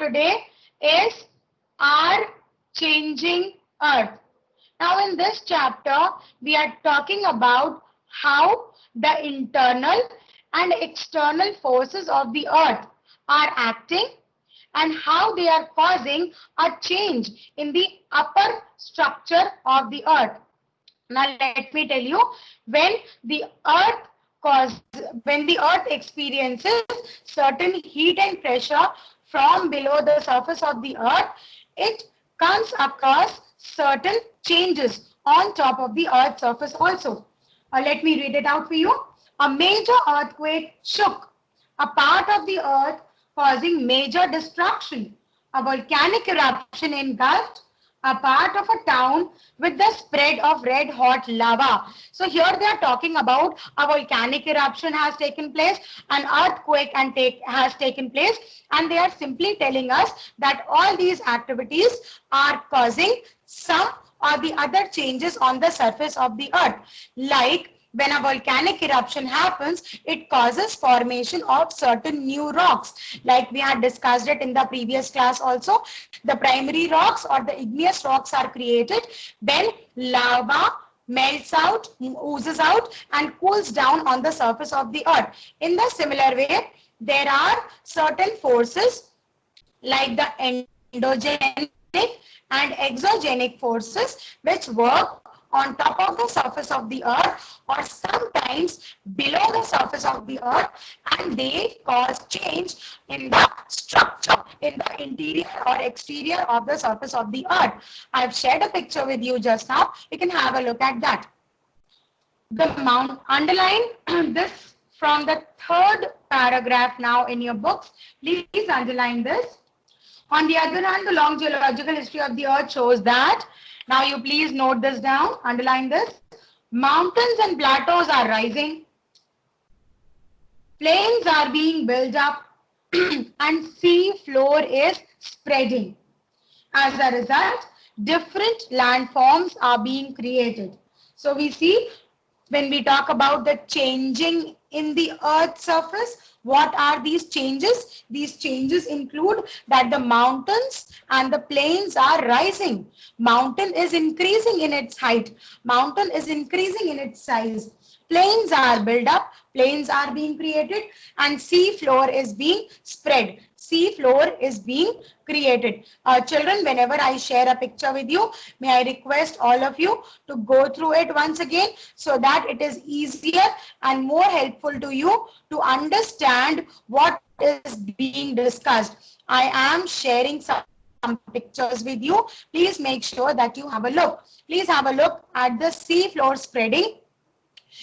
today is our changing earth. Now in this chapter, we are talking about how the internal and external forces of the earth are acting and how they are causing a change in the upper structure of the earth. Now let me tell you, when the earth when the earth experiences certain heat and pressure from below the surface of the earth, it comes across certain changes on top of the earth's surface also. Let me read it out for you. A major earthquake shook a part of the earth, causing major destruction. A volcanic eruption engulfed a part of a town with the spread of red hot lava. So here they are talking about a volcanic eruption has taken place, an earthquake has taken place, and they are simply telling us that all these activities are causing some or the other changes on the surface of the earth. Like when a volcanic eruption happens, it causes formation of certain new rocks. Like we had discussed it in the previous class also, the primary rocks or the igneous rocks are created when lava melts out, oozes out and cools down on the surface of the earth. In the similar way, there are certain forces like the endogenic and exogenic forces which work on top of the surface of the earth or sometimes below the surface of the earth, and they cause change in the structure, in the interior or exterior of the surface of the earth. I've shared a picture with you just now. You can have a look at that. The mount, underline this from the third paragraph now in your books. Please underline this. On the other hand, the long geological history of the earth shows that, now you please note this down, underline this, mountains and plateaus are rising, plains are being built up, and sea floor is spreading. As a result, different landforms are being created. So we see when we talk about the changing in the earth's surface, what are these changes? These changes include that the mountains and the plains are rising. Mountain is increasing in its height. Mountain is increasing in its size. Plains are built up, plains are being created, and sea floor is being spread. Sea floor is being created. Children, whenever I share a picture with you, may I request all of you to go through it once again so that it is easier and more helpful to you to understand what is being discussed. I am sharing some pictures with you. Please make sure that you have a look. Please have a look at the sea floor spreading,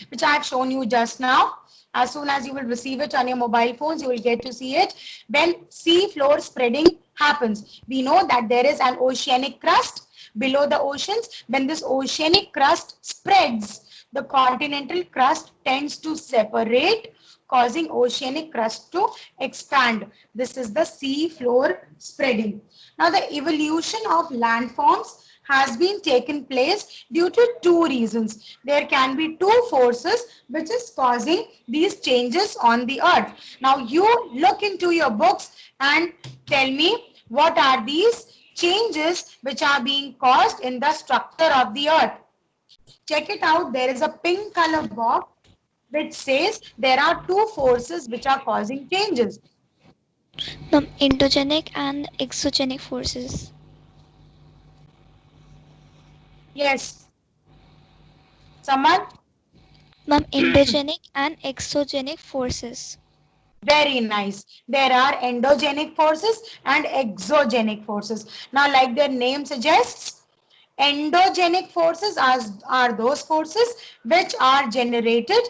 which I have shown you just now. As soon as you will receive it on your mobile phones, you will get to see it. When sea floor spreading happens, we know that there is an oceanic crust below the oceans. When this oceanic crust spreads, the continental crust tends to separate, causing oceanic crust to expand. This is the sea floor spreading. Now, the evolution of landforms has been taken place due to two reasons. There can be two forces which is causing these changes on the earth. Now you look into your books and tell me what are these changes which are being caused in the structure of the earth. Check it out. There is a pink color box which says there are two forces which are causing changes. Endogenic and exogenic forces. Yes. Someone? Endogenic and exogenic forces. Very nice. There are endogenic forces and exogenic forces. Now, like their name suggests, endogenic forces are those forces which are generated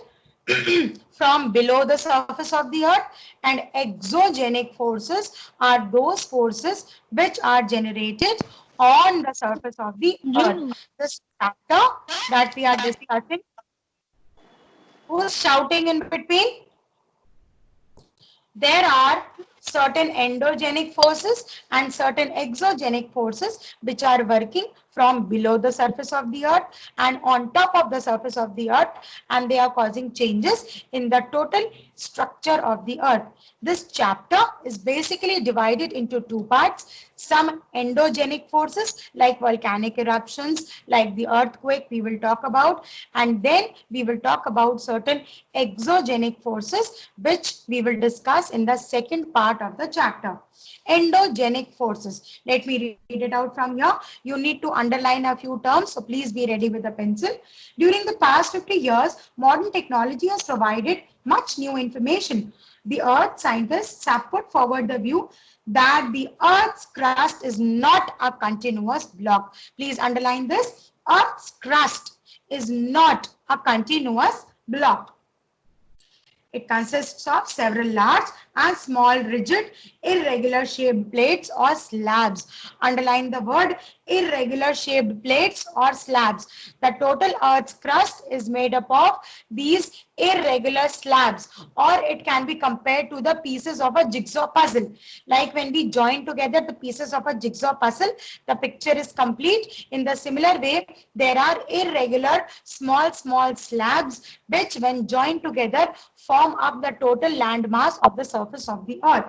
from below the surface of the earth, and exogenic forces are those forces which are generated on the surface of the earth. This chapter that we are discussing, who's shouting in between? There are certain endogenic forces and certain exogenic forces which are working from below the surface of the earth and on top of the surface of the earth, and they are causing changes in the total structure of the earth. This chapter is basically divided into two parts. Some endogenic forces like volcanic eruptions, like the earthquake we will talk about, and then we will talk about certain exogenic forces which we will discuss in the second part of the chapter. Endogenic forces. Let me read it out from here. You need to underline a few terms, so please be ready with a pencil. During the past 50 years, modern technology has provided much new information. The Earth scientists have put forward the view that the Earth's crust is not a continuous block. Please underline this. Earth's crust is not a continuous block. It consists of several large and small rigid irregular shaped plates or slabs. Underline the word irregular shaped plates or slabs. The total Earth's crust is made up of these irregular slabs, or it can be compared to the pieces of a jigsaw puzzle. Like when we join together the pieces of a jigsaw puzzle, the picture is complete. In the similar way, there are irregular small slabs which when joined together form up the total land mass of the surface of the earth,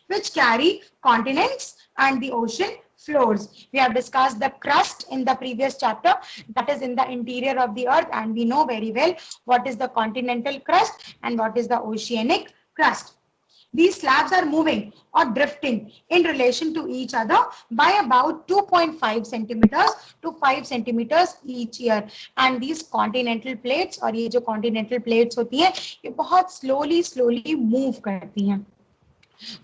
which carry continents and the ocean floors. We have discussed the crust in the previous chapter, that is in the interior of the earth, and we know very well what is the continental crust and what is the oceanic crust. These slabs are moving or drifting in relation to each other by about 2.5 centimeters to 5 centimeters each year. And these continental plates, और ये जो continental plates होती हैं, ये बहुत slowly move करती हैं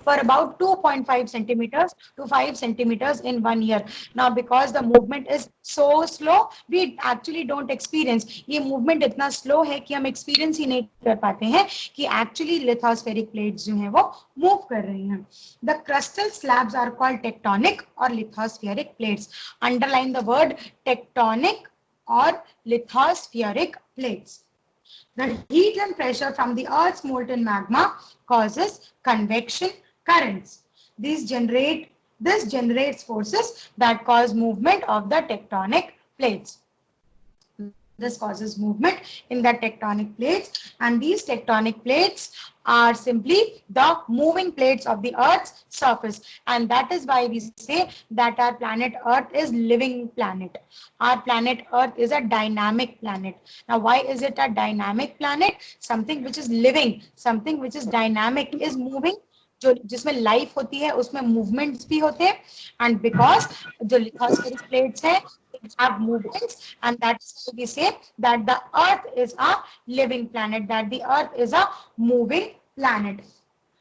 for about 2.5 centimeters to 5 centimeters in 1 year. Now, because the movement is so slow, we actually don't experience. ये movement इतना slow है कि हम experience ही नहीं कर पाते हैं कि actually lithospheric plates जो हैं वो move कर रही हैं. The crustal slabs are called tectonic or lithospheric plates. Underline the word tectonic or lithospheric plates. The heat and pressure from the Earth's molten magma causes convection currents. This generates forces that cause movement of the tectonic plates. This causes movement in the tectonic plates, and these tectonic plates are simply the moving plates of the Earth's surface, and that is why we say that our planet Earth is living planet. Our planet Earth is a dynamic planet. Now, why is it a dynamic planet? Something which is living, something which is dynamic is moving. जो जिसमें life होती है उसमें movements भी होते हैं, and because जो lithospheric plates हैं have movements, and that's why we say that the earth is a living planet, that the earth is a moving planet.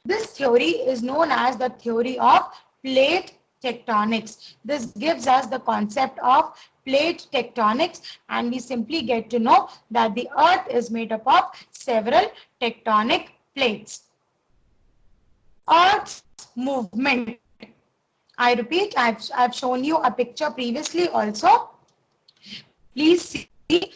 This theory is known as the theory of plate tectonics. This gives us the concept of plate tectonics, and we simply get to know that the earth is made up of several tectonic plates. Earth's movement. I repeat, I've shown you a picture previously also. Please see,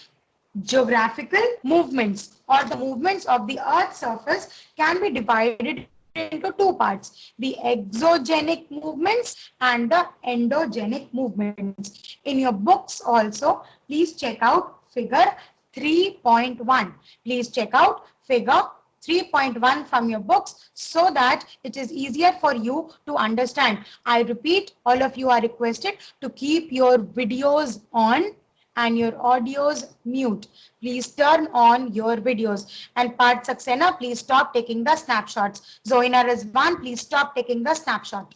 geographical movements or the movements of the Earth's surface can be divided into two parts, the exogenic movements and the endogenic movements. In your books also, please check out figure 3.1. Please check out figure 3.1 from your books so that it is easier for you to understand. I repeat, all of you are requested to keep your videos on and your audios mute. Please turn on your videos. And Parth Saxena, please stop taking the snapshots. Zoina Rizwan, please stop taking the snapshot.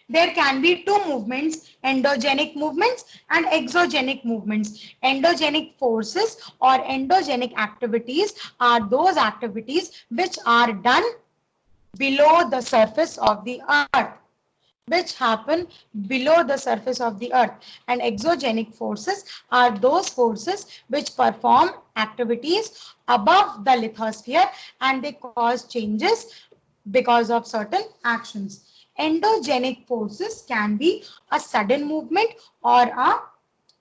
There can be two movements, endogenic movements and exogenic movements. Endogenic forces or endogenic activities are those activities which are done below the surface of the earth, which happen below the surface of the earth. And exogenic forces are those forces which perform activities above the lithosphere and they cause changes because of certain actions. Endogenic forces can be a sudden movement or a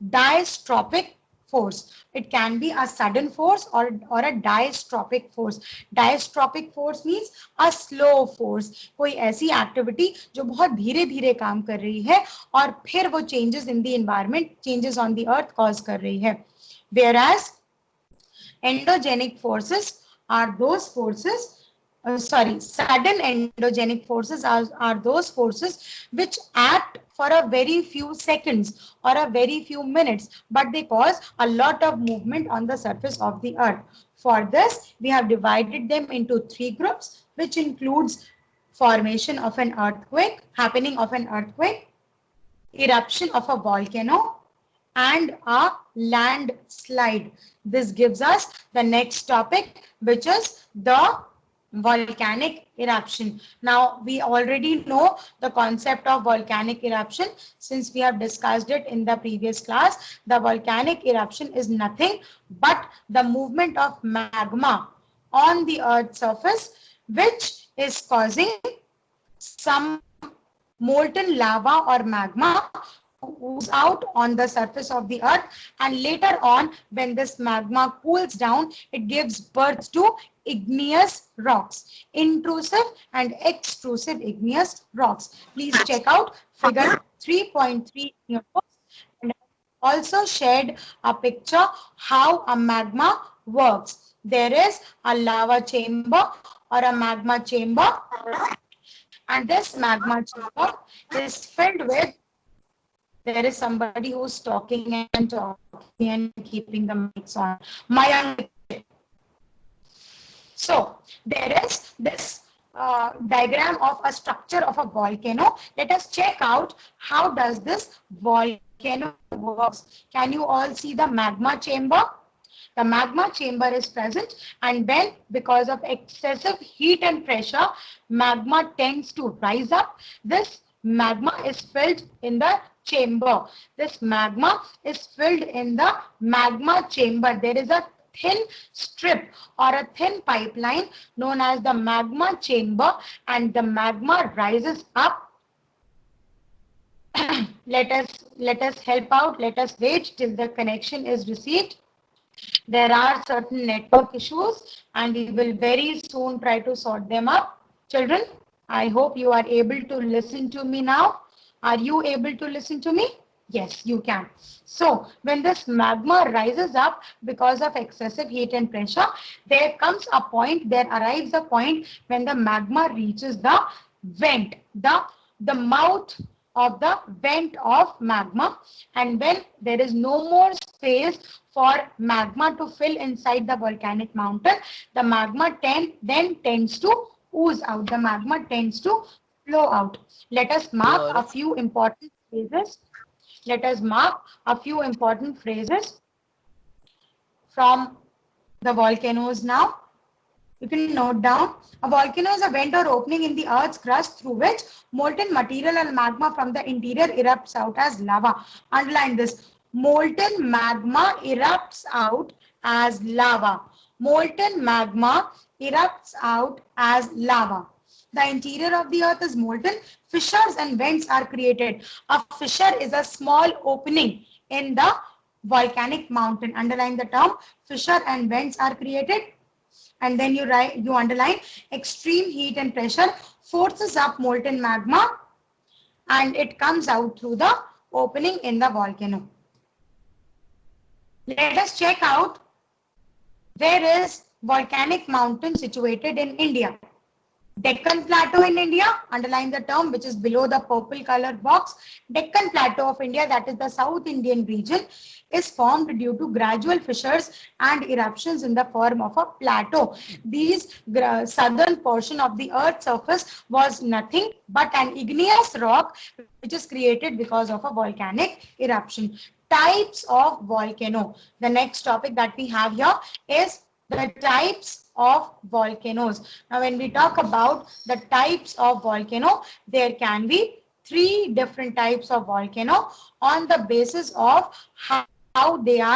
diastrophic force. It can be a sudden force or a diastrophic force. Diastrophic force means a slow force. कोई ऐसी activity जो बहुत धीरे धीरे काम कर रही है और फिर वो changes in the environment, changes on the earth cause कर रही है. Whereas endogenic forces are those forces sudden endogenic forces are those forces which act for a very few seconds or a very few minutes, but they cause a lot of movement on the surface of the earth. For this, we have divided them into 3 groups, which includes formation of an earthquake, happening of an earthquake, eruption of a volcano, and a landslide. This gives us the next topic, which is the volcanic eruption. Now, we already know the concept of volcanic eruption since we have discussed it in the previous class. The volcanic eruption is nothing but the movement of magma on the Earth's surface, which is causing some molten lava or magma ooze out on the surface of the earth, and later on when this magma cools down, it gives birth to igneous rocks, intrusive and extrusive igneous rocks. Please check out figure 3.3 in your books, and I also shared a picture how a magma works. There is a lava chamber or a magma chamber, and this magma chamber is filled with, there is somebody who's talking and keeping the mics on. Mayank. So there is this diagram of a structure of a volcano. Let us check out how does this volcano works. Can you all see the magma chamber? The magma chamber is present, and when, because of excessive heat and pressure, magma tends to rise up. This magma is filled in the chamber. This magma is filled in the magma chamber. There is a thin strip or a thin pipeline known as the magma chamber, and the magma rises up. Let us help out. Let us wait till the connection is received. There are certain network issues, and we will very soon try to sort them up. Children, I hope you are able to listen to me now. Are you able to listen to me? Yes, you can. So when this magma rises up because of excessive heat and pressure, there arrives a point when the magma reaches the vent, the mouth of the vent of magma, and when there is no more space for magma to fill inside the volcanic mountain, the magma then tends to ooze out. The magma tends to flow out. Let us mark a few important phrases. Let us mark a few important phrases from the volcanoes now. You can note down. A volcano is a vent or opening in the earth's crust through which molten material and magma from the interior erupts out as lava. Underline this. Molten magma erupts out as lava. Molten magma erupts out as lava. The interior of the earth is molten. Fissures and vents are created. A fissure is a small opening in the volcanic mountain. Underline the term. Fissure and vents are created. And then you underline extreme heat and pressure forces up molten magma, and it comes out through the opening in the volcano. Let us check out where is volcanic mountain situated in India. Deccan Plateau in India, underline the term which is below the purple color box. Deccan Plateau of India, that is the South Indian region, is formed due to gradual fissures and eruptions in the form of a plateau. These southern portion of the earth's surface was nothing but an igneous rock which is created because of a volcanic eruption. Types of volcano. The next topic that we have here is the types of volcanoes. Now, when we talk about the types of volcano, there can be 3 different types of volcano on the basis of how they are